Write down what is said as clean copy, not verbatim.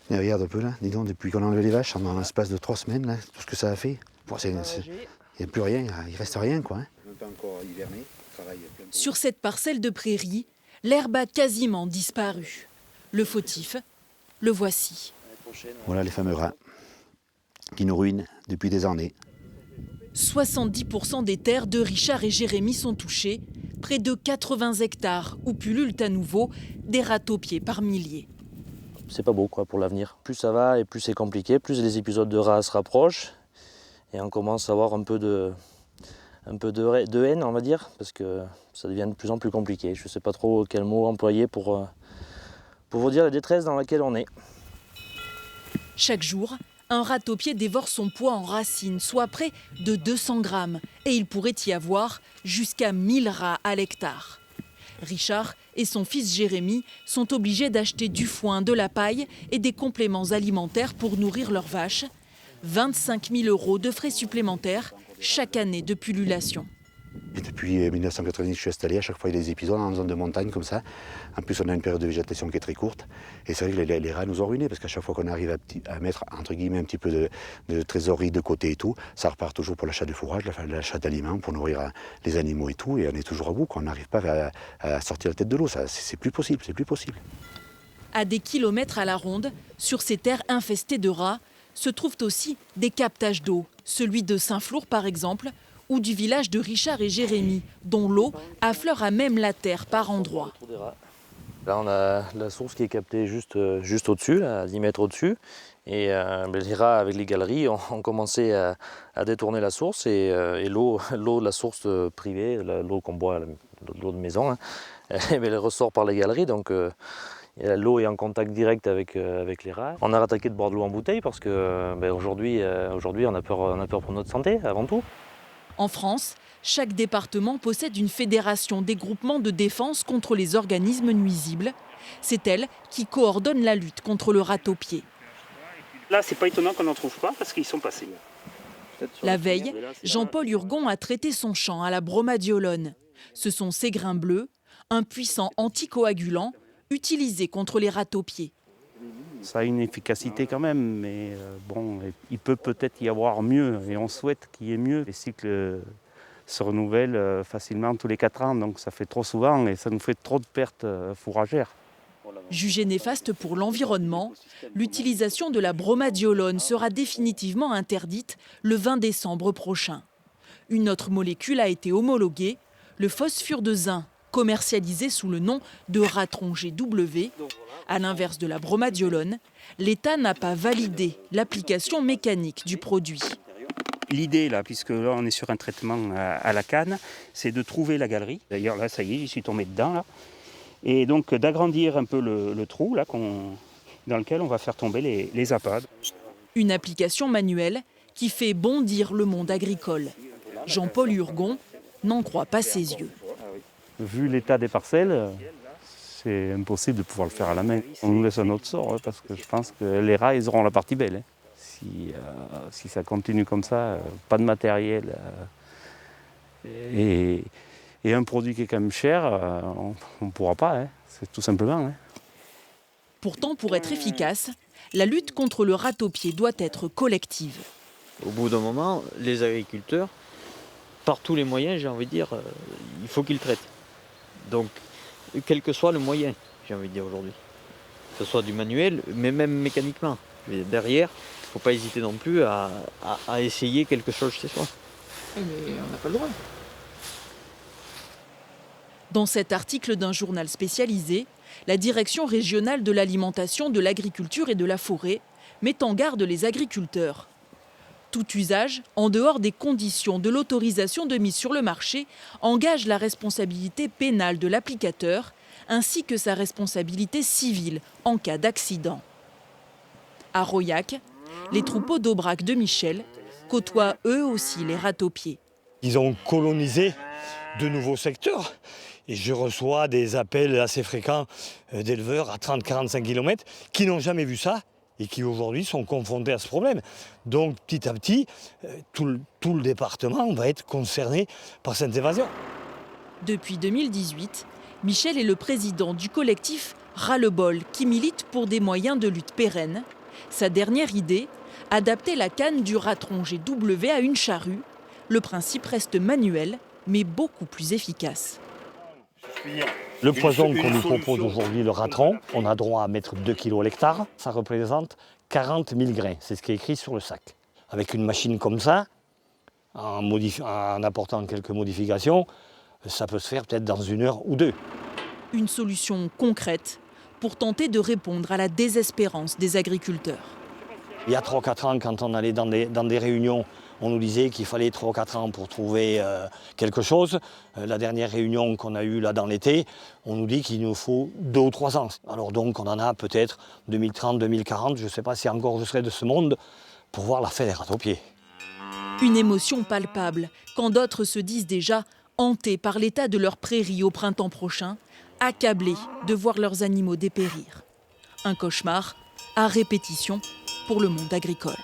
Et regarde un peu là, dis donc, depuis qu'on a enlevé les vaches, en l'espace de 3 semaines, là, tout ce que ça a fait. Bon, il n'y a plus rien, il reste rien quoi. Sur cette parcelle de prairie, l'herbe a quasiment disparu. Le fautif, le voici. Voilà les fameux rats qui nous ruinent depuis des années. 70% des terres de Richard et Jérémy sont touchées. Près de 80 hectares où pullulent à nouveau des rats-taupiers par milliers. C'est pas beau quoi pour l'avenir. Plus ça va et plus c'est compliqué, plus les épisodes de rats se rapprochent. Et on commence à avoir un peu de haine, on va dire, parce que ça devient de plus en plus compliqué. Je ne sais pas trop quel mot employer pour vous dire la détresse dans laquelle on est. Chaque jour, un rat-taupier dévore son poids en racines, soit près de 200 grammes. Et il pourrait y avoir jusqu'à 1000 rats à l'hectare. Richard et son fils Jérémy sont obligés d'acheter du foin, de la paille et des compléments alimentaires pour nourrir leurs vaches. 25 000 € de frais supplémentaires chaque année de pullulation. Et depuis 1990, je suis installé, à chaque fois il y a des épisodes en zone de montagne comme ça. En plus, on a une période de végétation qui est très courte. Et c'est vrai que les rats nous ont ruinés, parce qu'à chaque fois qu'on arrive à mettre, entre guillemets, un petit peu de trésorerie de côté et tout, ça repart toujours pour l'achat de fourrage, l'achat d'aliments, pour nourrir les animaux et tout. Et on est toujours à bout, qu'on n'arrive pas à sortir la tête de l'eau. C'est plus possible, c'est plus possible. À des kilomètres à la ronde, sur ces terres infestées de rats, se trouvent aussi des captages d'eau. Celui de Saint-Flour, par exemple, ou du village de Richard et Jérémy, dont l'eau affleure à même la terre par endroits. Là, on a la source qui est captée juste au-dessus, à 10 mètres au-dessus. Et les rats, avec les galeries, ont commencé à détourner la source. Et l'eau de la source privée, l'eau qu'on boit, l'eau de maison, hein, elle ressort par les galeries. Donc l'eau est en contact direct avec les rats. On a rattaqué de boire de l'eau en bouteille parce qu'aujourd'hui, on a peur pour notre santé, avant tout. En France, chaque département possède une fédération des groupements de défense contre les organismes nuisibles. C'est elle qui coordonne la lutte contre le rat-taupier. Là, c'est pas étonnant qu'on n'en trouve pas parce qu'ils sont passés. La veille, Jean-Paul Hurgon a traité son champ à la bromadiolone. Ce sont ces grains bleus, un puissant anticoagulant utilisé contre les rats-taupiers. Ça a une efficacité quand même, mais bon, il peut peut-être y avoir mieux et on souhaite qu'il y ait mieux. Les cycles se renouvellent facilement tous les 4 ans, donc ça fait trop souvent et ça nous fait trop de pertes fourragères. Jugée néfaste pour l'environnement, l'utilisation de la bromadiolone sera définitivement interdite le 20 décembre prochain. Une autre molécule a été homologuée, le phosphure de zinc, commercialisé sous le nom de Ratron GW. À l'inverse de la bromadiolone, l'État n'a pas validé l'application mécanique du produit. L'idée, là, puisque là on est sur un traitement à la canne, c'est de trouver la galerie. D'ailleurs là, ça y est, j'y suis tombé dedans. Là. Et donc d'agrandir un peu le trou là, dans lequel on va faire tomber les appâts. Une application manuelle qui fait bondir le monde agricole. Jean-Paul Hurgon n'en croit pas ses yeux. Vu l'état des parcelles, c'est impossible de pouvoir le faire à la main. On nous laisse un autre sort, hein, parce que je pense que les rats, ils auront la partie belle. Hein. Si ça continue comme ça, pas de matériel et un produit qui est quand même cher, on ne pourra pas, hein. C'est tout simplement. Hein. Pourtant, pour être efficace, la lutte contre le rat-taupier doit être collective. Au bout d'un moment, les agriculteurs, par tous les moyens, j'ai envie de dire, il faut qu'ils traitent. Donc, quel que soit le moyen, j'ai envie de dire aujourd'hui. Que ce soit du manuel, mais même mécaniquement. Mais derrière, il ne faut pas hésiter non plus à essayer quelque chose chez soi. Mais on n'a pas le droit. Dans cet article d'un journal spécialisé, la Direction régionale de l'alimentation, de l'agriculture et de la forêt met en garde les agriculteurs. Tout usage, en dehors des conditions de l'autorisation de mise sur le marché, engage la responsabilité pénale de l'applicateur ainsi que sa responsabilité civile en cas d'accident. À Royac, les troupeaux d'Aubrac de Michel côtoient eux aussi les rat-taupiers. Ils ont colonisé de nouveaux secteurs et je reçois des appels assez fréquents d'éleveurs à 30-45 km qui n'ont jamais vu ça et qui aujourd'hui sont confrontés à ce problème. Donc petit à petit, tout le département va être concerné par cette évasion. Depuis 2018, Michel est le président du collectif Ras-le-Bol qui milite pour des moyens de lutte pérennes Sa dernière idée, adapter la canne du ratron GW à une charrue. Le principe reste manuel, mais beaucoup plus efficace. Le poison qu'on nous propose aujourd'hui, le ratron, on a droit à mettre 2 kg l'hectare. Ça représente 40 000 grains, c'est ce qui est écrit sur le sac. Avec une machine comme ça, en apportant quelques modifications, ça peut se faire peut-être dans 1 heure ou 2. Une solution concrète pour tenter de répondre à la désespérance des agriculteurs. Il y a 3 ou 4 ans, quand on allait dans des réunions, on nous disait qu'il fallait 3 ou 4 ans pour trouver quelque chose. La dernière réunion qu'on a eue là dans l'été, on nous dit qu'il nous faut 2 ou 3 ans. Alors donc on en a peut-être 2030, 2040, je ne sais pas si encore je serai de ce monde, pour voir la fête des râteaux-pieds. Une émotion palpable quand d'autres se disent déjà hantés par l'état de leurs prairies au printemps prochain, accablés de voir leurs animaux dépérir. Un cauchemar à répétition pour le monde agricole.